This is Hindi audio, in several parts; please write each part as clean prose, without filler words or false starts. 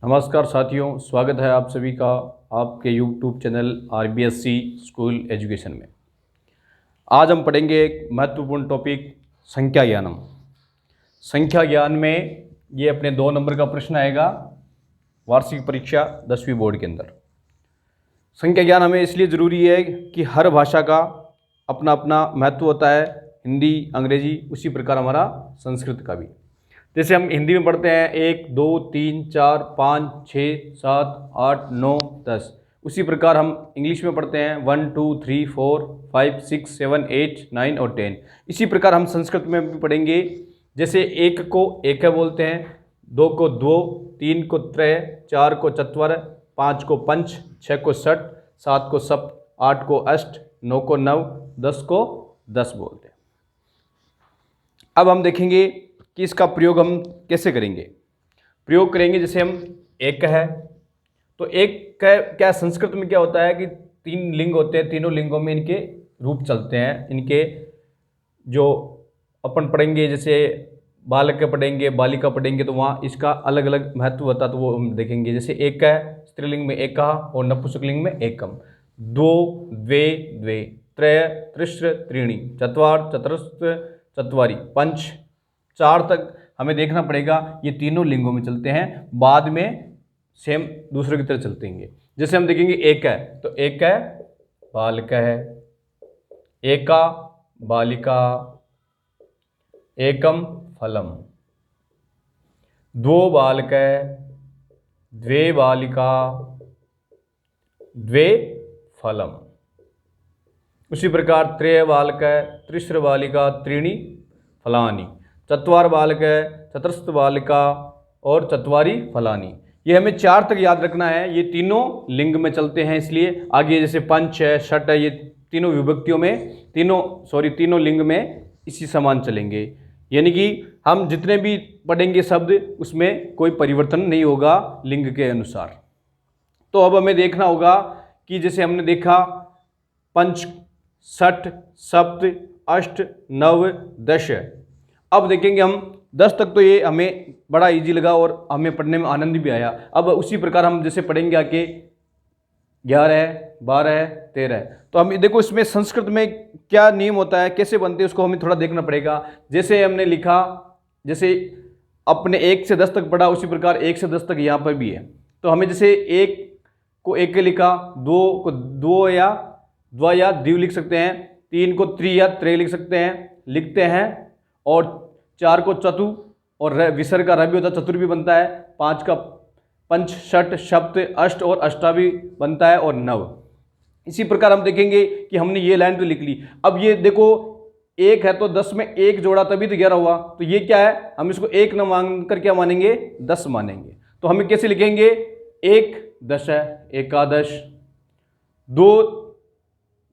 नमस्कार साथियों, स्वागत है आप सभी का आपके YouTube channel RBSC school education में। आज हम पढ़ेंगे एक महत्वपूर्ण टॉपिक संख्या ज्ञानम। संख्या ज्ञान में ये अपने 2 नंबर का प्रश्न आएगा वार्षिक परीक्षा 10वीं बोर्ड के अंदर। संख्या ज्ञान हमें इसलिए ज़रूरी है कि हर भाषा का अपना अपना महत्व होता है। हिंदी, अंग्रेजी, उसी प्रकार हमारा संस्कृत का भी। जैसे हम हिंदी में पढ़ते हैं 1, 2, 3, 4, 5, 6, 7, 8, 9, 10। उसी प्रकार हम इंग्लिश में पढ़ते हैं 1, 2, 3, 4, 5, 6, 7, 8, 9 और 10। इसी प्रकार हम संस्कृत में भी पढ़ेंगे। जैसे 1 को एक बोलते हैं, 2 को द्वो, 3 को त्रय, 4 को चत्वर, 5 को पंच, 6 को षट, 7 को सप्त, 8 को अष्ट, 9 को नव, 10 को 10 बोलते हैं। अब हम देखेंगे कि इसका प्रयोग हम कैसे करेंगे। प्रयोग करेंगे जैसे हम एक है तो एक का क्या संस्कृत में क्या होता है कि 3 लिंग होते हैं, तीनों लिंगों में इनके रूप चलते हैं। इनके जो अपन पढ़ेंगे, जैसे बालक का पढ़ेंगे, बालिका पढ़ेंगे, तो वहाँ इसका अलग अलग महत्व होता है, तो वो हम देखेंगे। जैसे एक है स्त्रीलिंग में एक और नपुंसकलिंग में एकम, 2 द्वे द्वे, त्रय त्रिस्र त्रीणि, चत्वार चतुस्र चत्वारि, पंच 4 तक हमें देखना पड़ेगा। ये तीनों लिंगों में चलते हैं, बाद में सेम दूसरे की तरह चलते हैं। जैसे हम देखेंगे एक है तो एक है बालिका है, एका बालिका, एकम फलम, द्वो बालक, द्वे बालिका, द्वे फलम। उसी प्रकार त्रय बालक, त्रिस्र बालिका, त्रीणि फलानि, चत्वार बालक, चतुर्थ बालिका और चत्वारी फलानी। ये हमें 4 तक याद रखना है। ये तीनों लिंग में चलते हैं, इसलिए आगे जैसे पंच है, षट है, ये तीनों विभक्तियों में तीनों लिंग में इसी समान चलेंगे। यानी कि हम जितने भी पढ़ेंगे शब्द उसमें कोई परिवर्तन नहीं होगा लिंग के अनुसार। तो अब हमें देखना होगा कि जैसे हमने देखा पंच, षट, सप्त, अष्ट, नव, 10। अब देखेंगे हम 10 तक, तो ये हमें बड़ा इजी लगा और हमें पढ़ने में आनंद भी आया। अब उसी प्रकार हम जैसे पढ़ेंगे आके 11, 12, 13। तो हम देखो इसमें संस्कृत में क्या नियम होता है, कैसे बनते हैं, उसको हमें थोड़ा देखना पड़ेगा। जैसे हमने लिखा, जैसे अपने 1 से 10 तक पढ़ा, उसी प्रकार 1 से 10 तक यहाँ पर भी है। तो हमें जैसे 1 को एक लिखा, 2 को दो या द्व या द्विव लिख सकते हैं, 3 को त्रि या त्रय लिखते हैं, और 4 को चतु और विसर्ग का र भी होता है, चतुर भी बनता है। 5 का पंच, षट, सप्त, अष्ट और अष्टा भी बनता है, और नव। इसी प्रकार हम देखेंगे कि हमने ये लाइन तो लिख ली। अब ये देखो 1 है तो 10 में 1 जोड़ा तभी तो 11 हुआ। तो ये क्या है, हम इसको 1 न मानकर क्या मानेंगे, 10 मानेंगे। तो हमें कैसे लिखेंगे, 1 10 है, एकादश, 2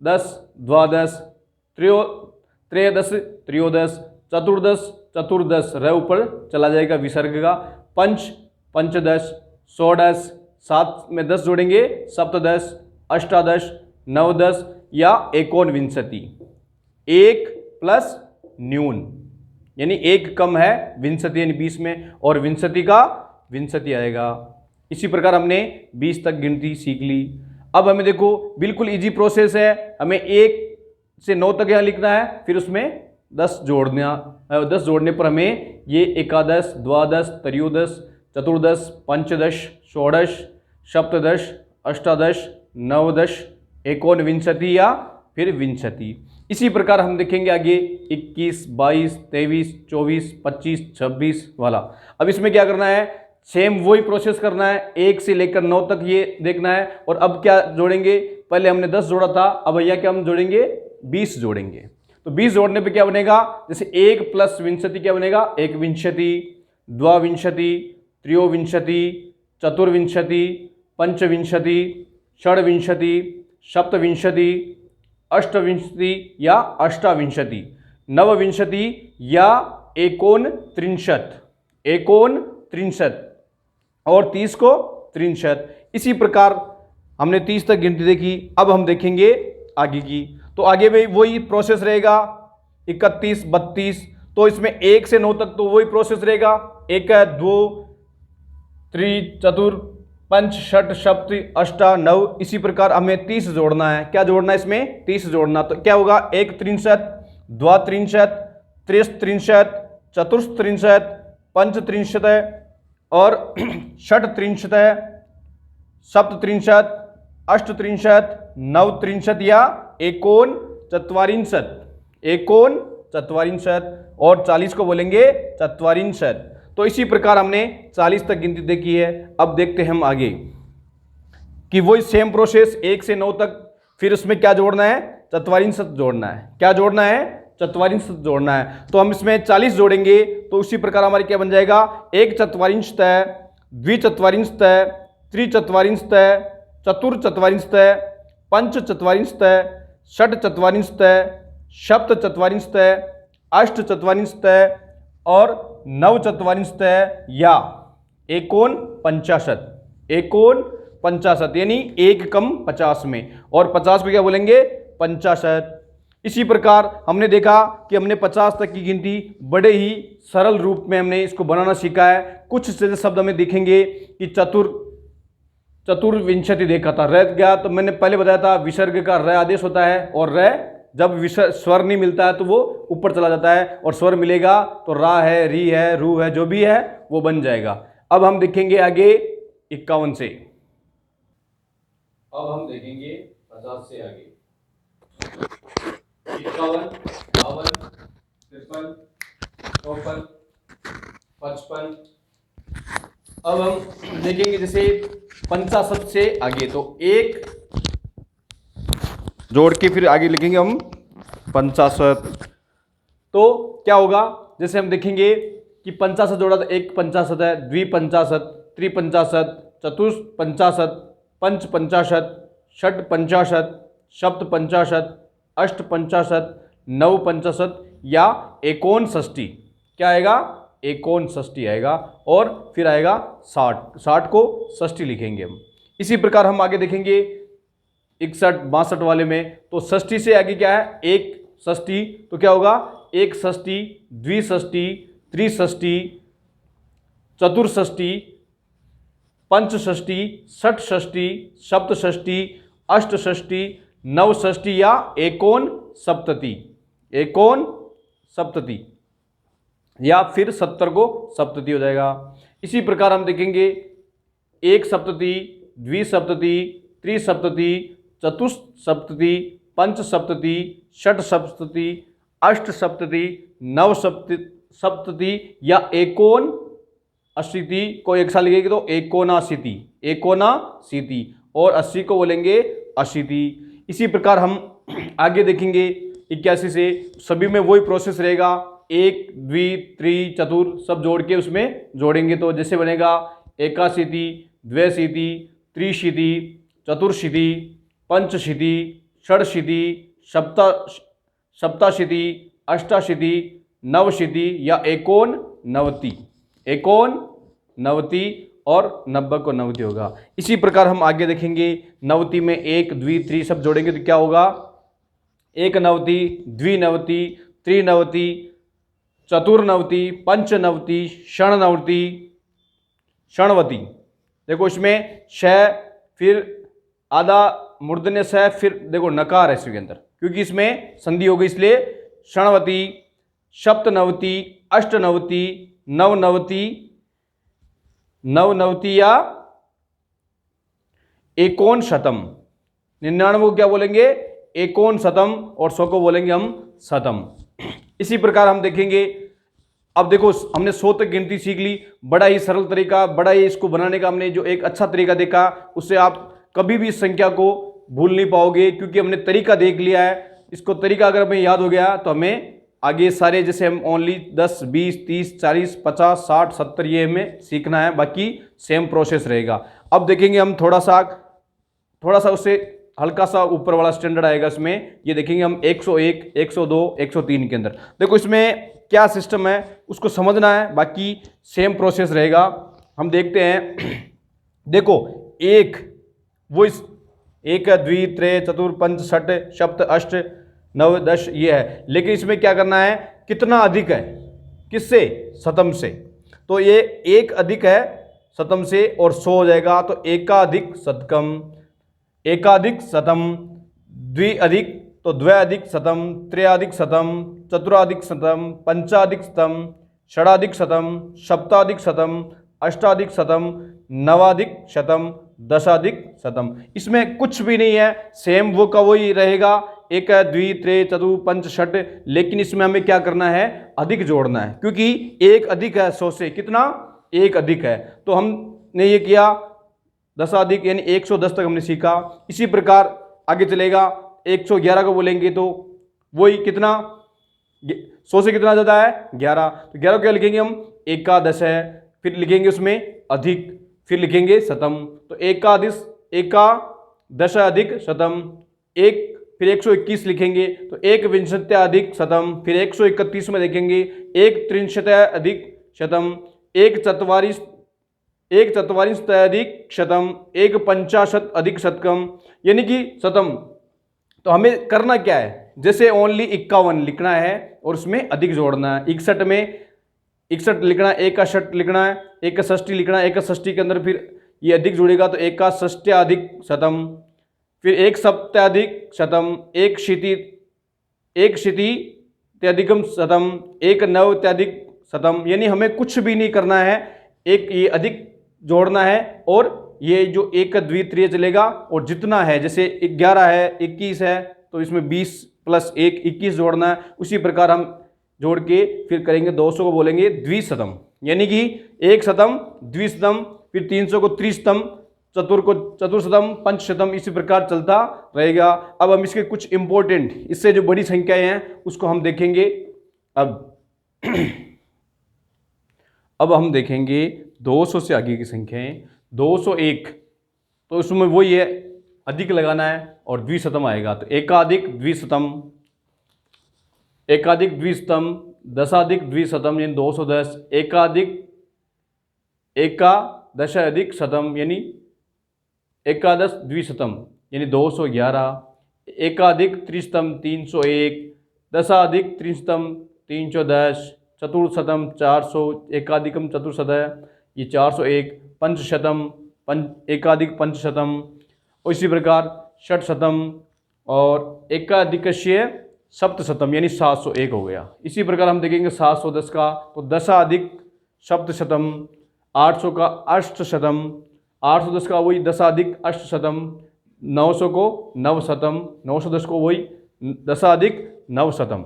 10 द्वादश, त्रयोदश त्रयोदश, चतुर्दश चतुर्दश, र ऊपर चला जाएगा विसर्ग का, पंच पंचदश, षोडश, 7 में 10 जोड़ेंगे, सप्तदश, अष्टादश, नवदश या एकोनविंशति। 1 प्लस न्यून यानी 1 कम है, विंशति यानी 20 में, और विंशति का विंशति आएगा। इसी प्रकार हमने 20 तक गिनती सीख ली। अब हमें देखो बिल्कुल इजी प्रोसेस है। हमें 1 से 9 तक यहाँ लिखना है, फिर उसमें 10 जोड़ने पर हमें ये एकादश, द्वादश, त्रयोदश, चतुर्दश, पंचदश, षोडश, सप्तदश, अष्टादश, नवदश, एकोनविंशति या फिर विंशति। इसी प्रकार हम देखेंगे आगे 21, 22, 23, 24, 25, 26 वाला। अब इसमें क्या करना है, सेम वही प्रोसेस करना है, 1 से लेकर 9 तक ये देखना है। और अब क्या जोड़ेंगे, पहले हमने 10 जोड़ा था, अब भैया क्या हम जोड़ेंगे, 20 जोड़ेंगे। तो 20 जोड़ने पे क्या बनेगा, जैसे 1 प्लस विंशति क्या बनेगा, एक विंशति, द्वाविंशति, त्रयोविंशति, चतुर्विंशति, पंचविंशति, षड्विंशति, सप्तविंशति, अष्टविंशति या अष्टाविंशति, नवविंशति या एकोनत्रिंशत और 30 को 63। इसी प्रकार हमने 30 तक गिनती देखी। अब हम देखेंगे आगे की, तो आगे भी वही प्रोसेस रहेगा, 31, 32। तो इसमें 1 से 9 तक तो वही प्रोसेस रहेगा, 1 है 2, त्रि चतुर पंच षट सप्त अष्टा नव। इसी प्रकार हमें 30 जोड़ना है। क्या जोड़ना है इसमें? 30 जोड़ना। तो क्या होगा? एक त्रिंशत, द्वा त्रिंशत, त्रिश त्रिंशत, चतुर्थ त्रिंशत, पंच त्रिंशत और षट त्रिंशत, सप्त त्रिंशत, अष्ट त्रिंशत, नव त्रिंशत या एकोन चत्वारिंशत। एकोन चत्वारिंशत और 40 को बोलेंगे चत्वारिंशत। तो इसी प्रकार हमने 40 तक गिनती देखी है। अब देखते हैं हम आगे कि वही सेम प्रोसेस 1 से 9 तक, फिर उसमें क्या जोड़ना है? चत्वारिंशत जोड़ना है। क्या जोड़ना है? चत्वारिंशत जोड़ना है। तो हम इसमें 40 जोड़ेंगे तो उसी प्रकार हमारे क्या बन जाएगा? एक चत्वारिंशत, द्विचत्वारिंशत, त्रिचत्वारिंशत, चतुर्चत्वारिंशत, पंच चत्वारिंशत, षट चत्वारिंशत, सप्त चत्वारिंशत, अष्ट चत्वारिंशत और नव चत्वारिंशत या एकोन पंचाशत। एकोन पंचाशत यानी 1 कम 50 में, और 50 को क्या बोलेंगे? पंचाशत। इसी प्रकार हमने देखा कि हमने 50 तक की गिनती बड़े ही सरल रूप में हमने इसको बनाना सीखा है। कुछ से शब्द हमें दिखेंगे कि चतुर्विंशति देखा था, रह गया तो मैंने पहले बताया था विसर्ग का र आदेश होता है, और र जब स्वर नहीं मिलता है तो वो ऊपर चला जाता है, और स्वर मिलेगा तो रा है, री है, रू है, जो भी है वो बन जाएगा। अब हम देखेंगे आगे 51 से। अब हम देखेंगे 50 से आगे 51, 52, 53, 54, 55। अब हम देखेंगे जैसे 50 से आगे, तो एक जोड़ के फिर आगे लिखेंगे हम 50। तो क्या होगा? जैसे हम देखेंगे कि 50 जोड़ा तो एक 50 है, द्विपंचाशत, त्रिपंचाशत, चतुष्पंचाशत, पंच पंचाशत, षट पंचाशत, सप्त पंचाशत, अष्ट पंचाशत, नव पंचाशत या एकोन षष्ठी। क्या आएगा? एकोन षष्ठी आएगा। और फिर आएगा 60। 60 को षष्ठी लिखेंगे हम। इसी प्रकार हम आगे देखेंगे 61, 62 वाले में। तो षष्ठी से आगे क्या है? एक षष्ठी। तो क्या होगा? एक षष्ठी, द्विषष्ठी, त्रिषष्ठी, चतुर्षष्ठी, पंचषष्ठी, षटषष्ठी, सप्तषष्ठी, अष्टषष्ठी, नवषष्ठी या एकोन सप्तति। एकोन सप्तति या फिर 70 को सप्तति हो जाएगा। इसी प्रकार हम देखेंगे एक सप्तति, द्विसप्तति, त्रिसप्तति, चतुस्सप्तति, पंच सप्तति, षट सप्तति, अष्ट सप्तति, नव सप्तति या एकोन अशीति को एक साथ लिखेंगे तो एकोनाशीति। एकोनाशीति और 80 को बोलेंगे अशीति। इसी प्रकार हम आगे देखेंगे 81 से। सभी में वही प्रोसेस रहेगा, एक द्वि त्रि चतुर सब जोड़ के उसमें जोड़ेंगे। तो जैसे बनेगा एकाशीति, द्वैशीति, त्रिशीति, चतुर्शीति, पंचशीति, षडशीति, सप्ताशीति, अष्टाशीति, नवशीति या एकोन नवति। एकोन नवति और 90 को 90 होगा। इसी प्रकार हम आगे देखेंगे 90 में एक द्वि त्रि सब जोड़ेंगे तो क्या होगा? एक नवति, द्विनवति, त्रिनवति, चतुर्नवति, पंचनवति, षणनवति, षणवति। देखो इसमें श फिर आधा मूर्धन्य स, फिर देखो नकार है इसके अंदर, क्योंकि इसमें संधि हो गई इसलिए षणवती, सप्तनवती, अष्टनवती, नवनवती, नवनवती या एकोन शतम। 99 को क्या बोलेंगे? एकोन शतम और 100 को बोलेंगे हम शतम। इसी प्रकार हम देखेंगे। अब देखो हमने 100 तक गिनती सीख ली, बड़ा ही सरल तरीका, बड़ा ही इसको बनाने का हमने जो एक अच्छा तरीका देखा, उससे आप कभी भी इस संख्या को भूल नहीं पाओगे, क्योंकि हमने तरीका देख लिया है। इसको तरीका अगर हमें याद हो गया तो हमें आगे सारे जैसे हम ओनली 10, 20, 30, 40, 50, 60, 70 ये हमें सीखना है, बाकी सेम प्रोसेस रहेगा। अब देखेंगे हम थोड़ा सा उससे हल्का सा ऊपर वाला स्टैंडर्ड आएगा इसमें। ये देखेंगे हम 101, 102, 103 के अंदर। देखो इसमें क्या सिस्टम है उसको समझना है, बाकी सेम प्रोसेस रहेगा। हम देखते हैं। देखो एक वो इस एक द्वि त्रै चतुर पंच षट सप्त अष्ट नव 10 ये है, लेकिन इसमें क्या करना है? कितना अधिक है? किससे? शतम से। तो ये एक अधिक है शतम से और 100 हो जाएगा तो एकाधिक शतकम, एकाधिक शतम, द्विअधिक तो द्व्यधिक शतम, त्रयाधिक शतम, चतुराधिक शतम, पंचाधिक शतम, षडाधिक शतम, सप्ताधिक शतम, अष्टाधिक शतम, नवाधिक शतम, दशाधिक शतम। इसमें कुछ भी नहीं है, सेम वो का वही रहेगा, एक है द्वि त्रे चतु पंच षट, लेकिन इसमें हमें क्या करना है, अधिक जोड़ना है, क्योंकि एक अधिक है 100 से, कितना, एक अधिक है, तो हमने ये किया दशाधिक यानी 110 तक हमने सीखा। इसी प्रकार आगे चलेगा, 111 को बोलेंगे तो वही कितना, 100 से कितना ज़्यादा है, 11, तो 11 को क्या लिखेंगे हम, एकादश है, फिर लिखेंगे उसमें अधिक, फिर लिखेंगे शतम, तो एकादश अधिक शतम, एक, फिर 121 लिखेंगे तो एक विंशत्याधिक शतम, फिर 131 में देखेंगे एक त्रिंशत्याधिक शतम, एक चत्वारिंशत्यधिक शतम, एक पंचाशत अधिक शतकम, यानी कि शतम। तो हमें करना क्या है, जैसे ओनली 51 लिखना है और उसमें अधिक जोड़ना है, 61 में 61 लिखना है, एक का षट लिखना है, एक का षष्ठी लिखना है, एक का षष्ठी के अंदर फिर ये अधिक जुड़ेगा तो एक का षष्ट्याधिक शतम, फिर एक सप्ताधिक शतम, एक क्षितित्यधिकम शतम, एक नवत्याधिक शतम, यानी हमें कुछ भी नहीं करना है, एक ये अधिक जोड़ना है और ये जो एक का द्वित्रीय चलेगा, और जितना है जैसे 11 है 21 है तो इसमें 20 + 1 21 जोड़ना है। उसी प्रकार हम जोड़ के फिर करेंगे 200 को बोलेंगे द्विशतम, यानी कि एक शतम, द्विशतम, फिर 300 को त्रिशतम, चतुर को चतुर्शतम, पंचशतम, इसी प्रकार चलता रहेगा। अब हम इसके कुछ इंपॉर्टेंट, इससे जो बड़ी संख्याएं हैं उसको हम देखेंगे। अब हम देखेंगे 200 से आगे की संख्याएं। 201 तो उसमें वही है, अधिक लगाना है और द्विशतम आएगा, तो एकाधिक द्विशतम, एकाधिक द्विशतम, दशाधिक द्विशतम यानी 210, एकादश अधिक शतम यानी एकादश द्विशतम यानी 211, एकाधिक त्रिशतम 301, दशाधिक त्रिशतम 310, चतुर्शतम 400, एकाधिकम चतुर्शत ये 401, पंचशतम एकाधिक पंचशतम, और इसी प्रकार षटशतम और एकाधिकस्य सप्तशतम यानी 701 हो गया। इसी प्रकार हम देखेंगे 710 का, तो दशाधिक सप्तशतम, 800 का अष्टशतम, 810 का वही दशाधिक अष्टशतम, 900 को नवशतम, 910 को वही दशाधिक नवशतम।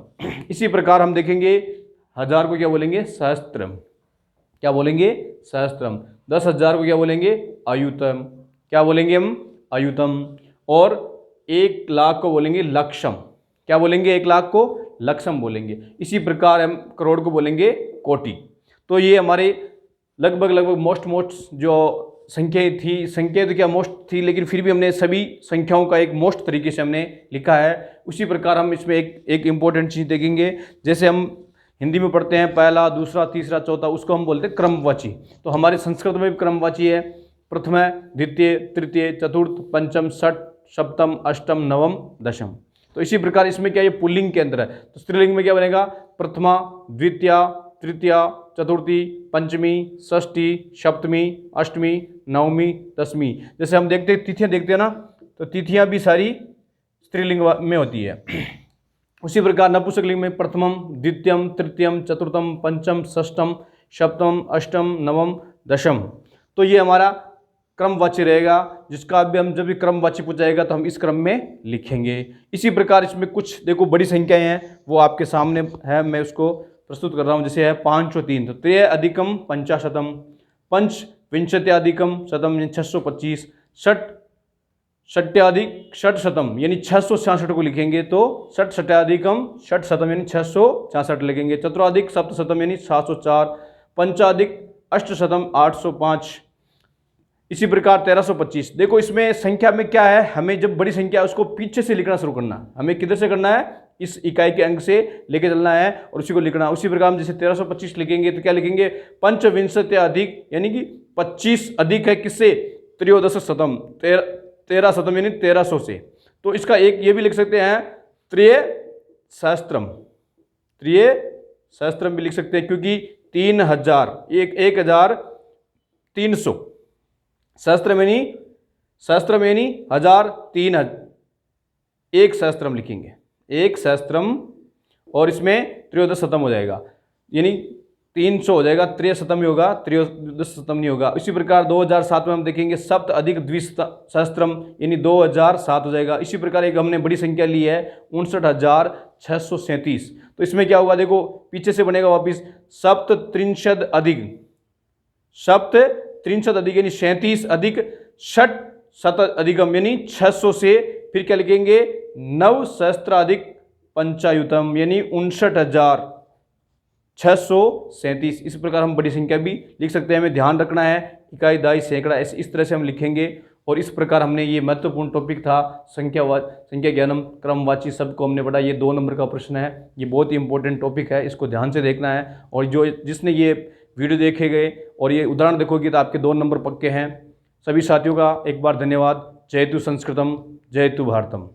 इसी प्रकार हम देखेंगे 1000 को क्या बोलेंगे, सहस्त्रम, क्या बोलेंगे, सहस्त्रम। 10,000 को क्या बोलेंगे, अयुतम, क्या बोलेंगे हम, अयुतम। और 1 लाख को बोलेंगे लक्षम, क्या बोलेंगे, 1 लाख को लक्षम बोलेंगे। इसी प्रकार हम करोड़ को बोलेंगे कोटि। तो ये हमारे लगभग मोस्ट जो संख्याएं थी, संख्या तो क्या मोस्ट थी, लेकिन फिर भी हमने सभी संख्याओं का एक मोस्ट तरीके से हमने लिखा है। उसी प्रकार हम इसमें एक इम्पोर्टेंट चीज़ देखेंगे, जैसे हम हिंदी में पढ़ते हैं पहला, दूसरा, तीसरा, चौथा, उसको हम बोलते हैं क्रमवाची। तो हमारे संस्कृत में भी क्रमवाची है, प्रथम, द्वितीय, तृतीय, चतुर्थ, पंचम, षठ, सप्तम, अष्टम, नवम, दशम। तो इसी प्रकार इसमें क्या, ये पुल्लिंग के अंदर है, तो स्त्रीलिंग में क्या बनेगा, प्रथमा, द्वितीया, तृतीया, चतुर्थी, पंचमी, षष्ठी, सप्तमी, अष्टमी, नवमी, दसवीं। जैसे हम देखते तिथियां देखते हैं ना, तो तिथियां भी सारी स्त्रीलिंग में होती है। उसी प्रकार नपुंसकलिंग में प्रथमम, द्वितीयम, तृतीयम, चतुर्थम, पंचम, षष्ठम, सप्तम, अष्टम, नवम, दशम। तो ये हमारा क्रमवाची रहेगा, जिसका भी हम जब भी क्रमवाची पूछाएगा तो हम इस क्रम में लिखेंगे। इसी प्रकार इसमें कुछ देखो बड़ी संख्याएं हैं, वो आपके सामने है, मैं उसको प्रस्तुत कर रहा हूँ। जैसे है 503, तो 3 अधिकम पंचाशतम, पंच विंशत्याधिकम शतम यानी 625, षट्याधिक षटशतम यानी 666 को लिखेंगे, तो षट्शत्याधिकम षटशतम यानी 666 लिखेंगे, चतुराधिक सप्तशतम यानी 704, पंचाधिक अष्टशतम 805। इसी प्रकार 1325। देखो इसमें संख्या में क्या है, हमें जब बड़ी संख्या है उसको पीछे से लिखना शुरू करना है, हमें किधर से करना है, इस इकाई के अंक से लेके चलना है और उसी को लिखना है। उसी प्रकार हम जैसे 1325 लिखेंगे तो क्या लिखेंगे, पंचविंशत्याधिक यानी कि 25 अधिक है किससे, त्रयोदश शतम, 13 शतम यानी 1300 से। तो इसका एक ये भी लिख सकते हैं त्रिय सहस्त्रम, त्रिय सहस्त्रम भी लिख सकते हैं, क्योंकि 3000 1000 300, सहस्त्र में नहीं 1000, 3000, एक सहस्त्र हम लिखेंगे, एक सहस्त्रम, और इसमें त्रयोदशतम हो जाएगा, यानी 300 हो जाएगा, त्रयशतम ही होगा, त्रयोदशतम नहीं होगा। इसी प्रकार 2007 में हम देखेंगे सप्त अधिक द्विसहस्त्रम, यानी 2007 हो जाएगा। इसी प्रकार एक हमने बड़ी संख्या ली है 59,637, तो इसमें क्या होगा, देखो पीछे से बनेगा वापिस सप्त त्रिंशद अधिक, सप्त त्रिंशद अधिक यानी 37 अधिक षट शत अधिकम यानी 600 से, फिर क्या लिखेंगे नव सहस्त्राधिक पंचायुतम यानी 59,637। इस प्रकार हम बड़ी संख्या भी लिख सकते हैं। हमें ध्यान रखना है इकाई, दाई, सैकड़ा, ऐसे इस तरह से हम लिखेंगे। और इस प्रकार हमने ये महत्वपूर्ण टॉपिक था संख्या ज्ञानम क्रमवाची शब्द को हमने पढ़ा। ये 2 नंबर का प्रश्न है, ये बहुत ही इंपॉर्टेंट टॉपिक है, इसको ध्यान से देखना है। और जिसने ये वीडियो देखे गए और ये उदाहरण देखोगे तो आपके 2 नंबर पक्के हैं। सभी साथियों का एक बार धन्यवाद। जयतु संस्कृतम, जयतु भारतम।